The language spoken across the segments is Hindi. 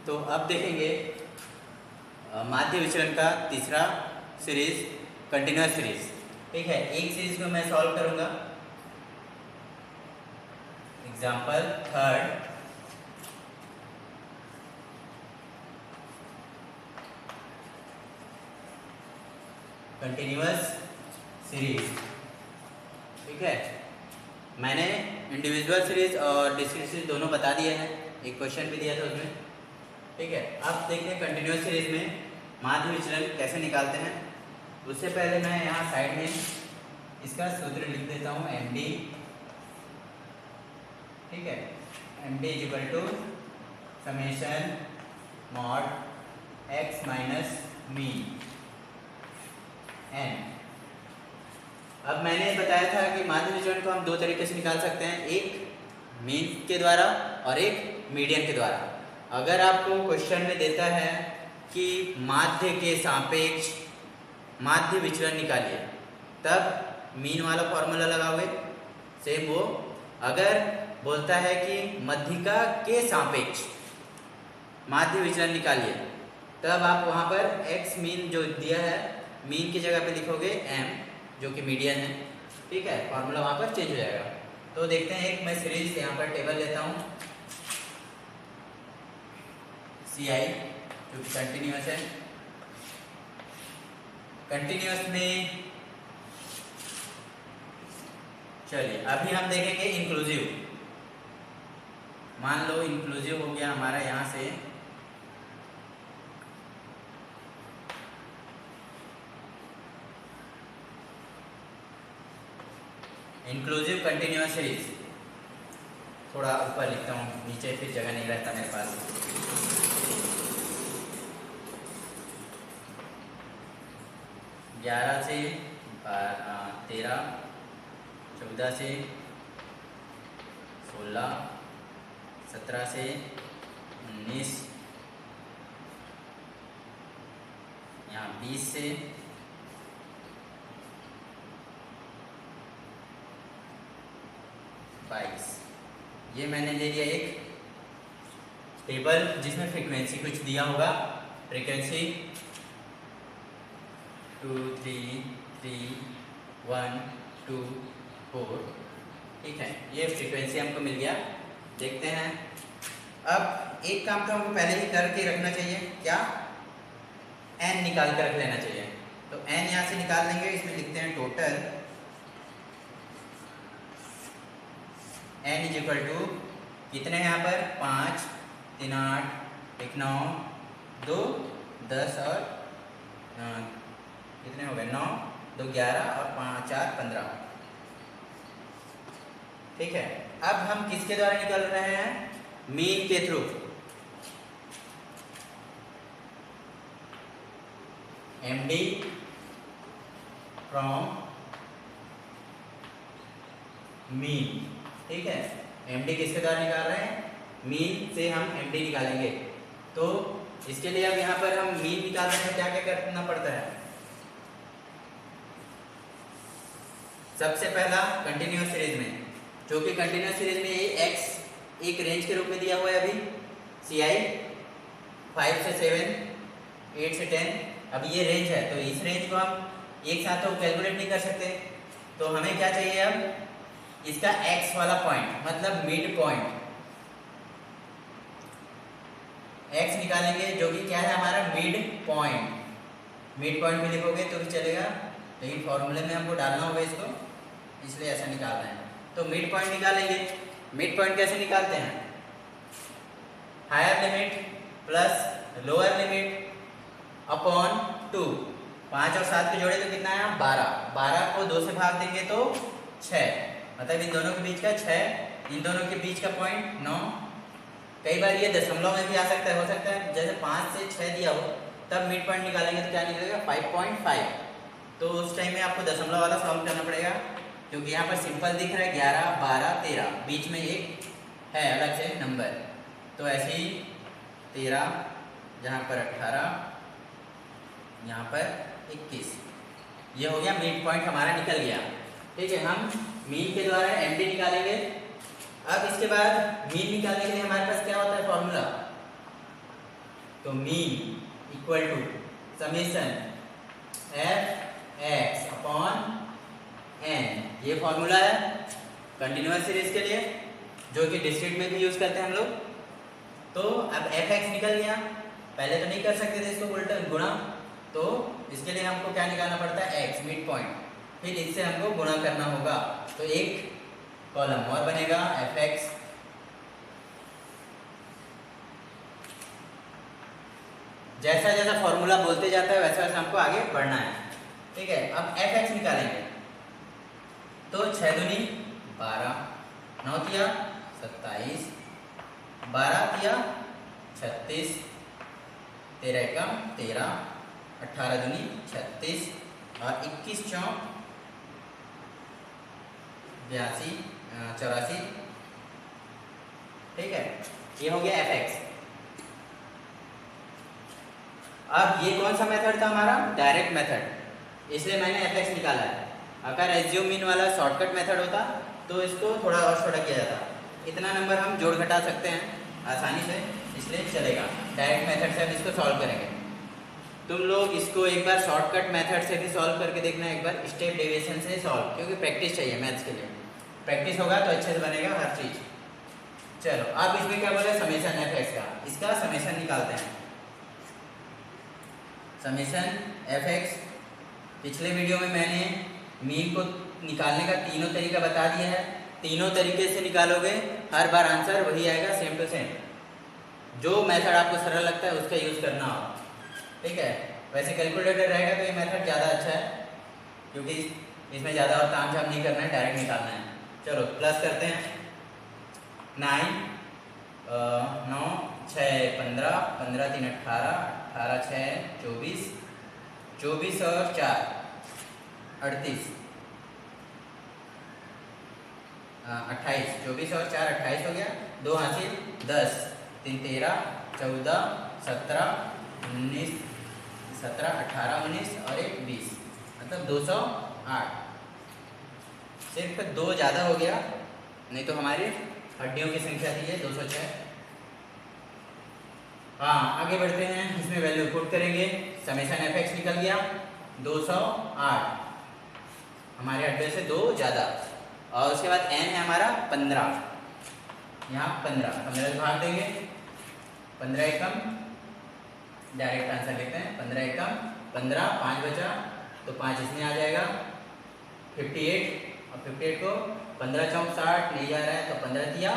तो अब देखेंगे माध्य विचलन का तीसरा सीरीज कंटिन्यूअस सीरीज। ठीक है, एक सीरीज को मैं सॉल्व करूंगा। Example third, continuous series. ठीक है, मैंने इंडिविजुअल सीरीज और डिस्क्रीट सीरीज दोनों बता दिए हैं, एक क्वेश्चन भी दिया था उसमें। ठीक है, अब देखते हैं कंटिन्यूअस सीरीज में माध्य विचलन कैसे निकालते हैं। उससे पहले मैं यहाँ साइड में इसका सूत्र लिख देता हूँ MD। ठीक है, MD equal to summation mod x minus mean n। अब मैंने बताया था कि माध्य विचलन को हम दो तरीके से निकाल सकते हैं, एक मीन के द्वारा और एक मीडियन के द्वारा। अगर आपको क्वेश्चन में देता है कि माध्य के सापेक्ष माध्य विचलन निकालिए, तब मीन वाला फॉर्मूला लगाओगे। सेम वो अगर बोलता है कि मध्यिका के सापेक्ष माध्य विचलन निकालिए, तब आप वहाँ पर x मीन जो दिया है मीन की जगह पे लिखोगे m जो कि मीडियन है। ठीक है, फॉर्मूला वहाँ पर चेंज हो जाएगा। तो देखते हैं, एक मैं सीरीज यहाँ पर टेबल लेता हूँ CI जो कि कंटिन्यूअस है। कंटिन्यूअस में चलिए अभी हम देखेंगे इंक्लूसिव। मान लो इंक्लूसिव हो गया हमारा यहाँ से इंक्लूसिव कंटिन्यूअस सीरीज। थोड़ा ऊपर लिखता हूँ, नीचे फिर जगह नहीं रहता मेरे पास। ग्यारह से 13, 14 से 16, 17 से 19, यहाँ 20 से 22। ये मैंने ले लिया एक टेबल जिसमें फ्रीक्वेंसी कुछ दिया होगा। फ्रीक्वेंसी 2, 3, 3, 1, 2, 4। ठीक है, ये फ्रीक्वेंसी हमको मिल गया। देखते हैं, अब एक काम तो हमको पहले ही करके रखना चाहिए, क्या n निकाल कर रख लेना चाहिए। तो n यहाँ से निकाल लेंगे, इसमें लिखते हैं total n is equal to कितने हैं यहाँ पर 5, 3, 8, 1, 9, 2, 10 और कितने हो गए 9, 2, 11 और 5, 4, 15। ठीक है, अब हम किसके द्वारा निकाल रहे हैं, मीन के थ्रू। MD from mean. ठीक है, MD किसके द्वारा निकाल रहे हैं, मीन से हम MD निकालेंगे। तो इसके लिए अब यहाँ पर हम मीन निकाल रहे हैं, क्या क्या करना पड़ता है। सबसे पहला कंटिन्यूअस सीरीज में, जो कि कंटिन्यूअस सीरीज में ये x एक रेंज के रूप में दिया हुआ है अभी CI 5 से 7, 8 से 10। अब ये रेंज है, तो इस रेंज को हम एक साथ तो कैलकुलेट नहीं कर सकते। तो हमें क्या चाहिए, अब इसका x वाला पॉइंट मतलब मिड पॉइंट x निकालेंगे, जो कि क्या है हमारा मिड पॉइंट। मिड पॉइंट में लिखोगे तो भी चलेगा, लेकिन फॉर्मूले में हमको डालना होगा इसको, इसलिए ऐसा निकालना है। तो मिड पॉइंट निकालेंगे। मिड पॉइंट कैसे निकालते हैं, higher limit plus lower limit upon 2। 5 और 7 के जोड़े तो कितना है 12। 12 को 2 से भाग देंगे तो 6, मतलब इन दोनों के बीच का 6, इन दोनों के बीच का पॉइंट 9। कई बार ये दशमलव में भी आ सकता है, हो सकता है जैसे 5 से 6 दिया हो, तब मिड पॉइंट निकालेंगे तो क्या निकलेगा 5.5। तो उस टाइम में आपको दशमलव वाला सॉल्व करना पड़ेगा, क्योंकि यहाँ पर सिंपल दिख रहा है 11, 12, 13, बीच में एक है अलग से नंबर। तो ऐसे ही 13, जहाँ पर 18, यहाँ पर 21, ये हो गया मिड पॉइंट हमारा निकल गया। ठीक है, हम मीन के द्वारा MD निकालेंगे। अब इसके बाद मीन निकालने के लिए हमारे पास क्या होता है फॉर्मूला, तो mean equal to summation F X upon N, ये फॉर्मूला है कंटिन्यूअस सीरीज के लिए जो कि डिस्क्रीट में भी यूज करते हैं हम लोग। तो अब एफ एक्स निकल गया, पहले तो नहीं कर सकते थे इसको उल्टा गुणा, तो इसके लिए हमको क्या निकालना पड़ता है एक्स मिड पॉइंट, फिर इससे हमको गुणा करना होगा, तो एक कॉलम और बनेगा एफ एक्स। जैसा जैसा फॉर्मूला बोलते जाता है वैसा वैसा हमको आगे बढ़ना है, ठीक है। अब एफ एक्स निकालेंगे, तो 6 दूनी 12, 9 तिया 27, 12 तिया 36, 13 एकम 13, 18 दूनी 36 और 21 चौक 82 84, ठीक है। ये हो गया एफ एक्स। अब ये कौन सा मेथड था हमारा, डायरेक्ट मेथड, इसलिए मैंने एफ एक्स निकाला है। अगर एज्यूम मीन वाला शॉर्टकट मेथड होता तो इसको थोड़ा और छोटा किया जाता, इतना नंबर हम जोड़ घटा सकते हैं आसानी से, इसलिए चलेगा। डायरेक्ट मेथड से हम इसको सॉल्व करेंगे। तुम लोग इसको एक बार शॉर्टकट मेथड से भी सॉल्व करके देखना, एक बार स्टेप डेविएशन से सॉल्व, क्योंकि प्रैक्टिस चाहिए मैथ्स के लिए, प्रैक्टिस होगा तो अच्छे से बनेगा हर चीज़। चलो अब इसमें क्या बोले, समेशन एफ एक्स का, इसका समेशन निकालते हैं। समेशन एफ एक्स, पिछले वीडियो में मैंने मीन को निकालने का तीनों तरीका बता दिया है, तीनों तरीके से निकालोगे हर बार आंसर वही आएगा, सेम टू सेम। जो मेथड आपको सरल लगता है उसका यूज़ करना हो, ठीक है। वैसे कैलकुलेटर रहेगा तो ये मेथड ज़्यादा अच्छा है, क्योंकि इसमें ज़्यादा और काम झाम नहीं करना है, डायरेक्ट निकालना है। चलो प्लस करते हैं, 9 9 6 15, 15 3 18, 18 6 24, 24 और 4 38, 28, 24 और 4 28 हो गया, 2 हासिल 10, 3 13, 14 17 19 17 18 19 और 1 20, मतलब 208। सिर्फ 2 ज़्यादा हो गया, नहीं तो हमारी हड्डियों की संख्या थी ये 206। हाँ आगे बढ़ते हैं, इसमें वैल्यू पुट करेंगे। समेशन एफ एक्स निकल गया 208, हमारे हड्डियों से 2 ज़्यादा, और उसके बाद एन है हमारा 15, यहाँ 15 से भाग देंगे, 15 एकम, डायरेक्ट आंसर लिखते हैं, 15 एकम 15, 5 बचा तो 5 इसमें आ जाएगा, 58, और 58 को 15 चौक 60 नहीं जा रहा है, तो 15 तिया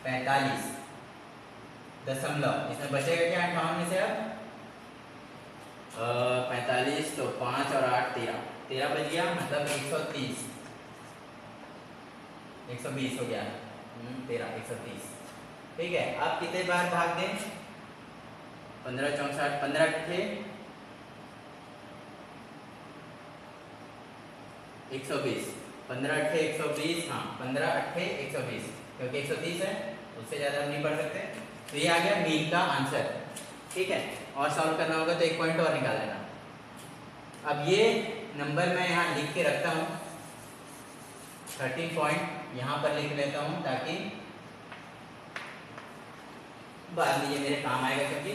45 दशमलव, इसमें बचेगा क्या 58 में से, अब 45, तो 5 और 8 13, 13 बच गया, मतलब 130, 120 हो गया, 13 130, ठीक है। आप कितने बार भाग दें, 15 चौक 60, 15 थे 120, 15 अट्ठे 120, हाँ 15 अट्ठे 120, क्योंकि 130 है उससे ज़्यादा हम नहीं पढ़ सकते। तो ये आ गया मीन का आंसर, ठीक है। और सॉल्व करना होगा तो 1 पॉइंट और निकाल लेना। अब ये नंबर मैं यहाँ लिख के रखता हूँ, 13 पॉइंट यहाँ पर लिख लेता हूँ, ताकि बाद में ये मेरे काम आएगा, क्योंकि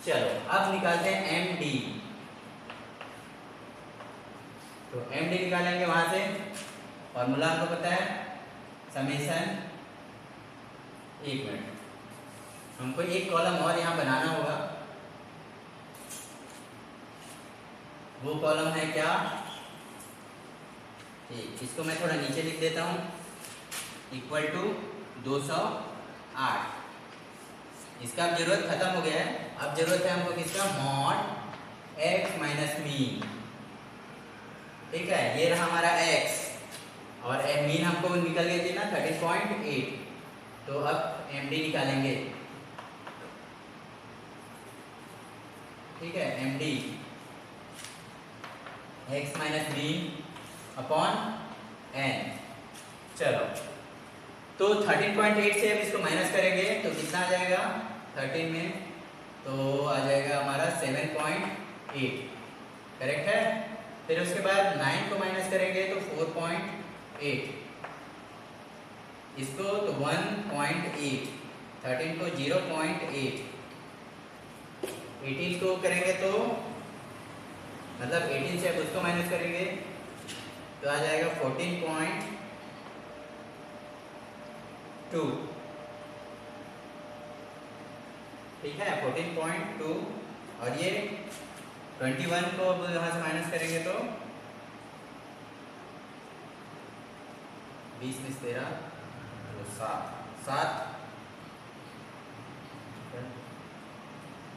चलो अब निकालते हैं एम डी। तो एम डी निकालेंगे वहां से, फॉर्मूला आपको पता है, समेशन, 1 मिनट, हमको एक कॉलम और यहाँ बनाना होगा। वो कॉलम है क्या, ठीक, इसको मैं थोड़ा नीचे लिख देता हूँ, इक्वल टू 208। इसका अब जरूरत खत्म हो गया है, अब जरूरत है हमको किसका, मॉड एक्स माइनस मीन, ठीक है। ये रहा हमारा x, और मीन हमको निकल गई थी ना 13.8, तो अब एम डी निकालेंगे, ठीक है। M D X minus mean upon N. चलो तो 13.8 से अब इसको माइनस करेंगे तो कितना आ जाएगा, 13 में तो आ जाएगा हमारा 7.8, करेक्ट है। फिर उसके बाद 9 को माइनस करेंगे तो 4.8, इसको तो 1.8, 13 को 0.8, 18 को करेंगे तो मतलब 18 से अब उसको माइनस करेंगे तो आ जाएगा 14.2। ठीक है 14.2। और ये 21 को अब यहाँ से माइनस करेंगे तो 20 में 13 तो 7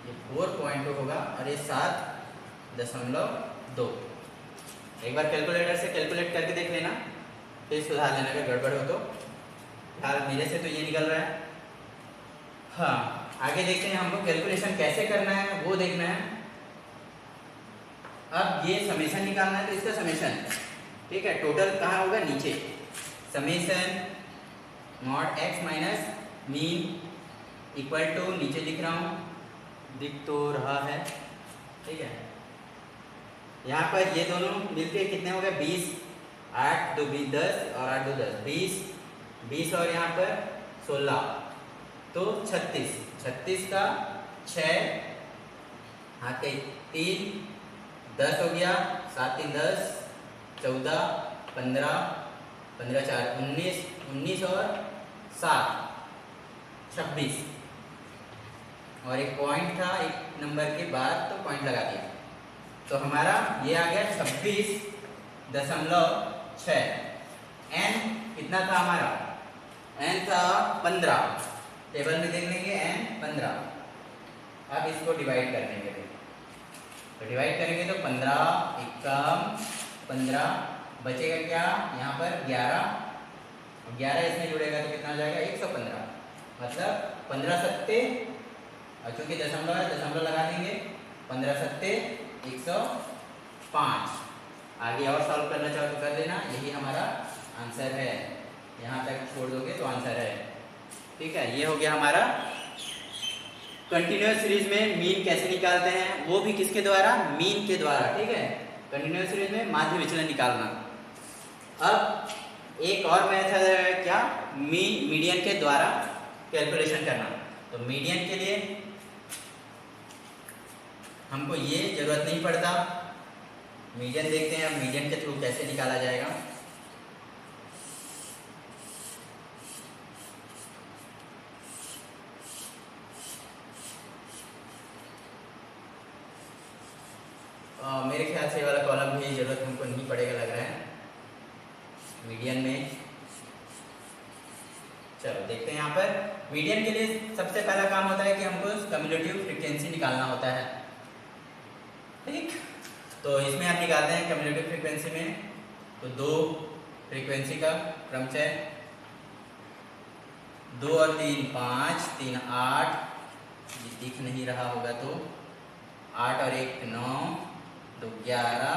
ये 4.2 होगा और ये 7.2। एक बार कैलकुलेटर से कैलकुलेट करके देख लेना, फिर सुधार लेना अगर गड़बड़ हो तो। फिलहाल मेरे से तो ये निकल रहा है। हाँ आगे देखते हैं, हमको कैलकुलेशन कैसे करना है वो देखना है। अब ये समेशन निकालना है तो इसका समेशन, ठीक है, टोटल कहाँ होगा, नीचे। Summation mod x minus mean equal to, नीचे लिख रहा हूँ, दिख तो रहा है, ठीक है। यहाँ पर ये दोनों मिलके कितने हो गए 20, 8 2 20 10 और 8 2 10 20 और यहाँ पर 16 तो 36 का 6 हाथ के 3 10 हो गया, 7 3 10 14 15 15 4 19 और 7 26 और एक पॉइंट था एक नंबर के बाद तो पॉइंट लगा दिया तो हमारा ये आ गया 26.6। n कितना था हमारा, n था 15, टेबल में देख लेंगे n 15। अब इसको डिवाइड कर देंगे तो डिवाइड करेंगे तो 15 एकम 15 बचेगा क्या, यहाँ पर 11 इसमें जुड़ेगा तो कितना हो जाएगा 115, मतलब 15 सत्ते और चूंकि दशमलव है दशमलव लगा देंगे, 15 सत्ते 105। आगे और सॉल्व करना चाहो तो कर लेना, यही हमारा आंसर है। यहाँ तक छोड़ दोगे तो आंसर है, ठीक है। ये हो गया हमारा कंटिन्यूअस सीरीज में मीन कैसे निकालते हैं, वो भी किसके द्वारा, मीन के द्वारा, ठीक है। कंटिन्यूअस सीरीज में माध्य विचलन निकालना। अब एक और मेथड है क्या, मीडियन के द्वारा कैलकुलेशन करना। तो मीडियन के लिए हमको ये जरूरत नहीं पड़ता, मीडियन देखते हैं अब मीडियन के थ्रू कैसे निकाला जाएगा। मेरे ख्याल से ये वाला कॉलम भी जरूरत हमको नहीं पड़ेगा लग रहा है मीडियन में। चलो देखते हैं, यहाँ पर मीडियन के लिए सबसे पहला काम होता है कि हमको कम्युलेटिव फ्रीक्वेंसी निकालना होता है, ठीक। तो इसमें हम निकालते हैं कम्युलेटिव फ्रीक्वेंसी में, तो 2 फ्रीक्वेंसी का क्रमशः 2 और 3 5 3 8, ये दिख नहीं रहा होगा तो 8 और 1 9 2 11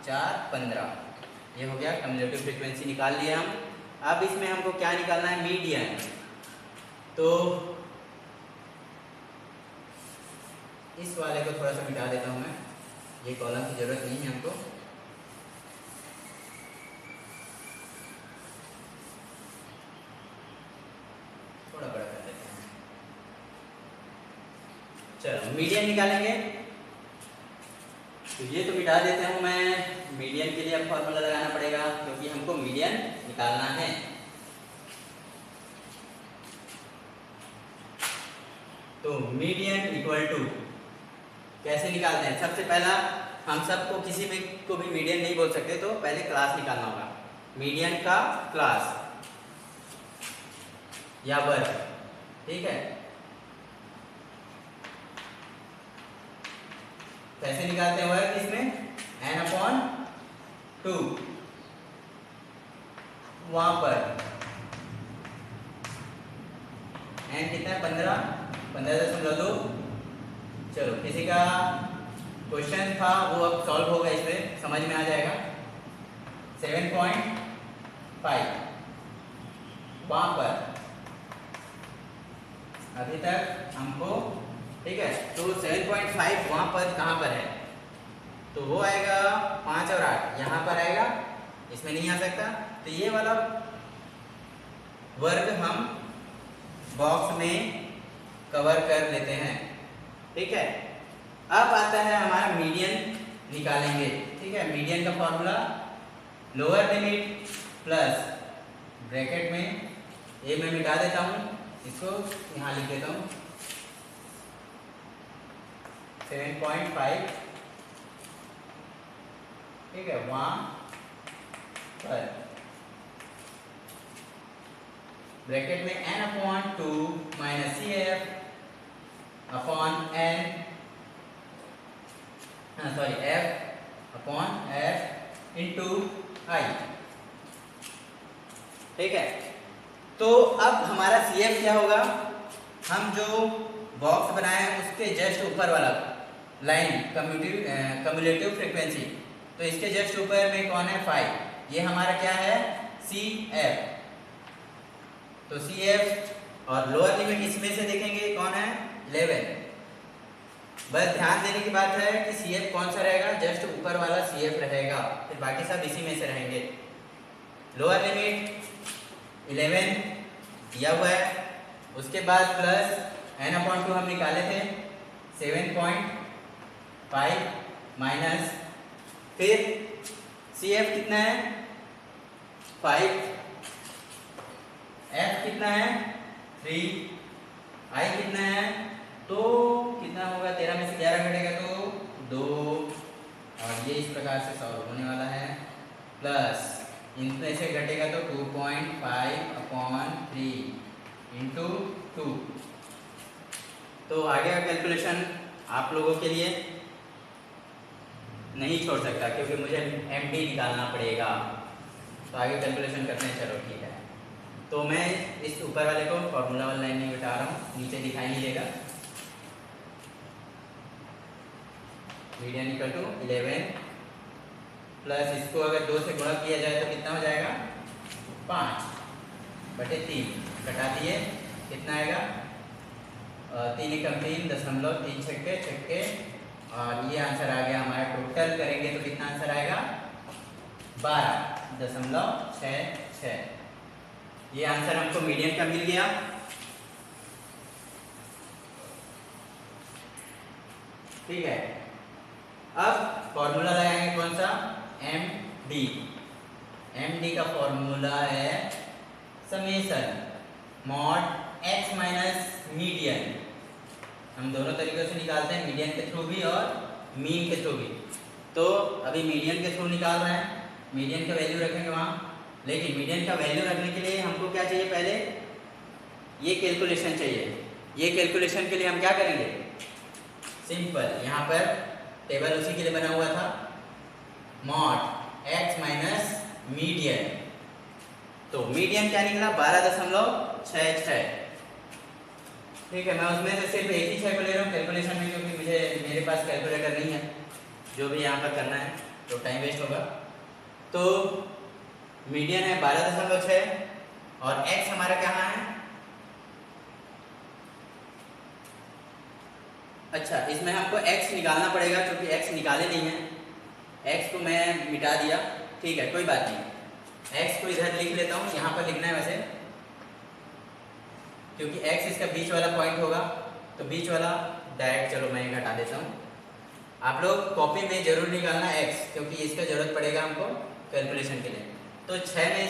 4 15, ये हो गया कम्युलेटिव फ्रीक्वेंसी निकाल लिया हम। अब इसमें हमको क्या निकालना है, मीडियन। तो इस वाले को थोड़ा सा मिटा देता हूं मैं, ये कॉलम की जरूरत नहीं है हमको। थोड़ा बड़ा कर देते हैं। चलो मीडियन निकालेंगे, तो ये तो मिटा देता हूं मैं। मीडियन के लिए अब फॉर्मूला लगाना पड़ेगा क्योंकि हमको मीडियन निकालना है। तो मीडियन इक्वल टू कैसे निकालते हैं, सबसे पहला हम सबको किसी में को भी मीडियन नहीं बोल सकते, तो पहले क्लास निकालना होगा। मीडियन का क्लास या वर्ग, ठीक है। कैसे निकालते हैं वर्ग, इसमें n/2, वहां पर n कितना है 15.2। चलो किसी का क्वेश्चन था वो अब सॉल्व होगा, इसमें समझ में आ जाएगा। 7.5 वहां पर अभी तक हमको, ठीक है। तो 7.5 वहां पर कहां पर है, तो वो आएगा 5 और 8 यहाँ पर आएगा, इसमें नहीं आ सकता। तो ये वाला वर्ग हम बॉक्स में कवर कर लेते हैं, ठीक है। अब आता है हमारा मीडियन निकालेंगे। ठीक है, मीडियन का formula lower limit plus bracket में ये मैं मिटा देता हूँ, इसको यहाँ लिख देता हूँ 7.5। ठीक है, वहाँ पर ब्रैकेट में n/2 minus CF upon n F/F into I। ठीक है, तो अब हमारा CF क्या होगा, हम जो बॉक्स बनाए हैं उसके जस्ट ऊपर वाला लाइन कम्युलेटिव फ्रीक्वेंसी, तो इसके जस्ट ऊपर में कौन है 5, ये हमारा क्या है CF। तो CF और लोअर लिमिट इसमें से देखेंगे कौन है 11। बस ध्यान देने की बात है कि CF कौन सा रहेगा, जस्ट ऊपर वाला CF रहेगा, फिर बाकी सब इसी में से रहेंगे। लोअर लिमिट 11 दिया हुआ है, उसके बाद प्लस n/2 हम निकाले थे 7.5 माइनस फिर CF कितना है 5, F कितना है 3, I कितना है, तो कितना होगा 13 में से 11 घटेगा तो 2, और ये इस प्रकार से सॉल्व होने वाला है। प्लस इनमें से घटेगा तो 2.5/3 इंटू 2। तो आगे का कैलकुलेशन आप लोगों के लिए नहीं छोड़ सकता क्योंकि मुझे MD निकालना पड़ेगा, तो आगे कैलकुलेशन करते हैं। चलो ठीक है, तो मैं इस ऊपर वाले को फॉर्मूला वाला लाइन नहीं बिठा रहा हूँ, नीचे दिखाई नहीं देगा। मीडियन इक्वल टू 11 प्लस इसको अगर 2 से गुणा किया जाए तो कितना हो जाएगा 5/3, घटा दिए कितना आएगा 3 एकम 3.3 छक्के, और ये आंसर आ गया हमारा। टोटल करेंगे तो कितना आंसर आएगा 12.66। ये आंसर हमको मीडियन का मिल गया। ठीक है, अब फॉर्मूला लगाएंगे कौन सा MD का फॉर्मूला है summation mod x minus median. हम दोनों तरीकों से निकालते हैं, मीडियन के थ्रू भी और मीन के थ्रू भी। तो अभी मीडियन के थ्रू निकाल रहे हैं, मीडियन का वैल्यू रखेंगे वहाँ, लेकिन मीडियन का वैल्यू रखने के लिए हमको क्या चाहिए, पहले ये कैलकुलेशन चाहिए। ये कैलकुलेशन के लिए हम क्या करेंगे, सिंपल यहाँ पर टेबल उसी के लिए बना हुआ था, मॉड x माइनस मीडियन। तो मीडियन क्या निकला 12.66। ठीक है, मैं उसमें से सिर्फ एक ही 6 को ले रहा हूँ कैलकुलेशन में, क्योंकि मेरे पास कैलकुलेटर नहीं है जो भी यहाँ पर करना है तो टाइम वेस्ट होगा। तो मीडियन है 12.6 और x हमारा कहाँ है, अच्छा इसमें हमको x निकालना पड़ेगा क्योंकि x निकाले नहीं है। x को मैं मिटा दिया, ठीक है कोई बात नहीं, x को इधर लिख लेता हूँ, यहाँ पर लिखना है वैसे, क्योंकि x इसका बीच वाला पॉइंट होगा, तो बीच वाला डायरेक्ट चलो मैं घटा देता हूँ। आप लोग कॉपी में जरूर निकालना x, क्योंकि इसका जरूरत पड़ेगा हमको कैलकुलेशन के लिए। तो 6 में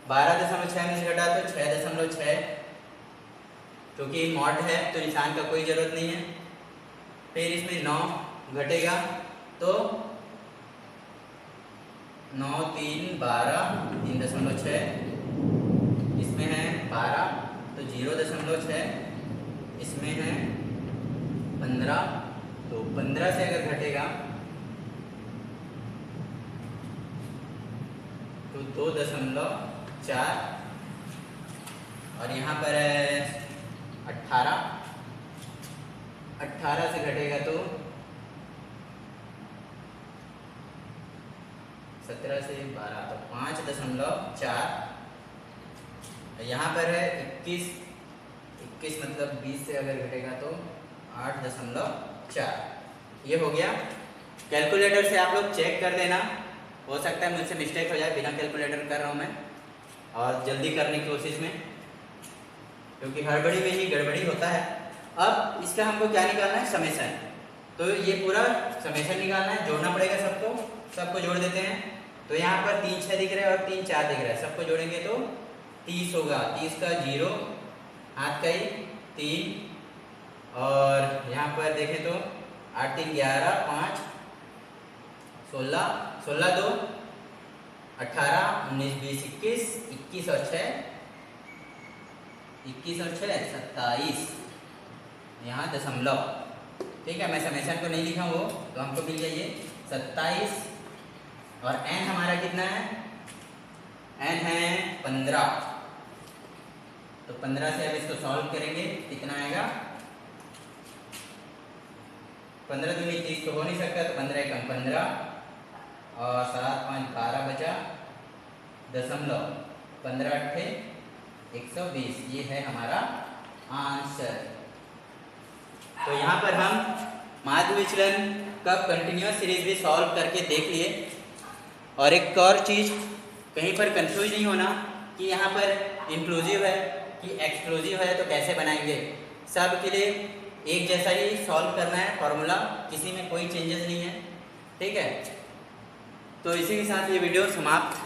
12.6 में से घटा तो 6.6, क्योंकि मॉड है तो निशान का कोई जरूरत नहीं है। फिर इसमें 9 घटेगा तो 9 3 12 3.6, इसमें है 12 तो 0.6, इसमें है 15, तो 15 से अगर घटेगा तो 2.4, और यहाँ पर है 18 से घटेगा तो 17 से 12 तो 5.4, यहाँ पर है 21 मतलब 20 से अगर घटेगा तो 8.4। ये हो गया। कैलकुलेटर से आप लोग चेक कर लेना, हो सकता है मुझसे मिस्टेक हो जाए, बिना कैलकुलेटर कर रहा हूँ मैं और जल्दी करने की कोशिश में, क्योंकि हड़बड़ी में ही गड़बड़ी होता है। अब इसका हमको क्या निकालना है, समेशन। तो तो ये पूरा समेशन निकालना है, जोड़ना पड़ेगा सबको। सबको जोड़ देते हैं। तो यहाँ पर 3 6 दिख रहा है और 3 4 दिख रहा है, सबको जोड़ेंगे तो 30 होगा। 30 का 0 हाथ का ही 3 और यहाँ पर देखें तो 8 3 11 5 16 16 2 18 19 20 21 21 और 6 21 और 6 27 यहाँ दशमलव। ठीक है, मैं समेशन को नहीं लिखा वो, तो हमको मिल गया ये 27 और n हमारा कितना है, n है 15। तो 15 से अब इसको सॉल्व करेंगे, कितना आएगा 15 दूनी 30 तो हो नहीं सकता, तो 15 कम 15 और 7 5 12 बचा दशमलव 15 8 120। ये है हमारा आंसर। तो यहाँ पर हम माध्य विचलन का कंटिन्यूअस सीरीज भी सॉल्व करके देख लिए। और एक और चीज़, कहीं पर कंफ्यूज नहीं होना कि यहाँ पर इंक्लूसिव है कि एक्सक्लूसिव है, तो कैसे बनाएंगे। सब के लिए एक जैसा ही सॉल्व करना है फॉर्मूला, किसी में कोई चेंजेस नहीं है। ठीक है, तो इसी के साथ ये वीडियो समाप्त